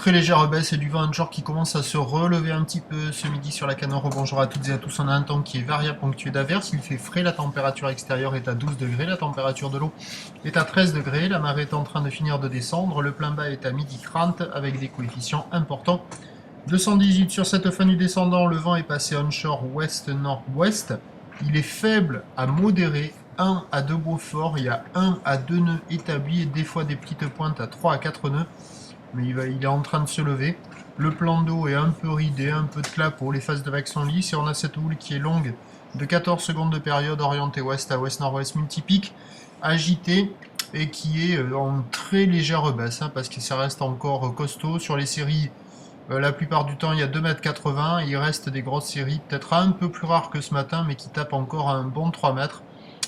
très légère baisse du vent, un jour qui commence à se relever un petit peu ce midi sur la Canore. Bonjour à toutes et à tous, on a un temps qui est variable, ponctué d'averses, il fait frais, la température extérieure est à 12 degrés, la température de l'eau est à 13 degrés, la marée est en train de finir de descendre, le plein bas est à midi 30 avec des coefficients importants. 218 sur cette fin du descendant, le vent est passé onshore ouest-nord-ouest, il est faible à modéré, 1 à 2 Beaufort, il y a 1 à 2 nœuds établis et des fois des petites pointes à 3 à 4 nœuds. Mais il est en train de se lever. Le plan d'eau est un peu ridé, un peu de clapot, les phases de vagues sont lisses et on a cette houle qui est longue de 14 secondes de période orientée ouest à ouest-nord-ouest multipique, agitée et qui est en très légère baisse parce que ça reste encore costaud. Sur les séries, la plupart du temps il y a 2,80 m, il reste des grosses séries, peut-être un peu plus rares que ce matin, mais qui tapent encore un bon 3 mètres.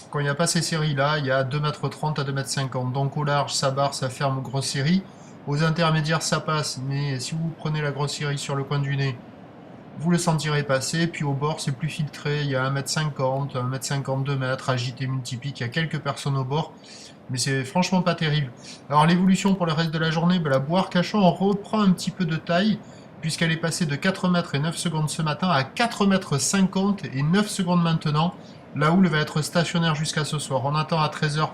Quand il n'y a pas ces séries-là, il y a 2,30 m à 2,50 m. Donc au large, ça barre, ça ferme, grosse série. Aux intermédiaires, ça passe, mais si vous prenez la grosse série sur le coin du nez, vous le sentirez passer. Puis au bord, c'est plus filtré. Il y a 1,50 m, 1,50 m, 2 mètres, agité multiplique. Il y a quelques personnes au bord, mais c'est franchement pas terrible. Alors l'évolution pour le reste de la journée, la Boire-Cachon reprend un petit peu de taille, puisqu'elle est passée de 4 mètres et 9 secondes ce matin à 4 mètres 50 et 9 secondes maintenant. La houle va être stationnaire jusqu'à ce soir. On attend à 13 h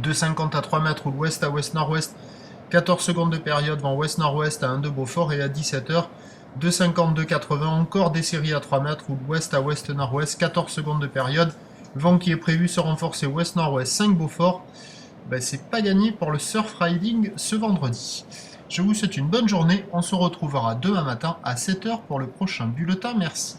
2,50 à 3 mètres ou l'ouest à ouest-nord-ouest. 14 secondes de période, vent ouest-nord-ouest à 1 de Beaufort et à 17 h 2,50, 2,80, encore des séries à 3 mètres ou l'ouest à ouest-nord-ouest, 14 secondes de période, vent qui est prévu se renforcer ouest-nord-ouest, 5 Beaufort. C'est pas gagné pour le surf riding ce vendredi. Je vous souhaite une bonne journée, on se retrouvera demain matin à 7 h pour le prochain bulletin, merci.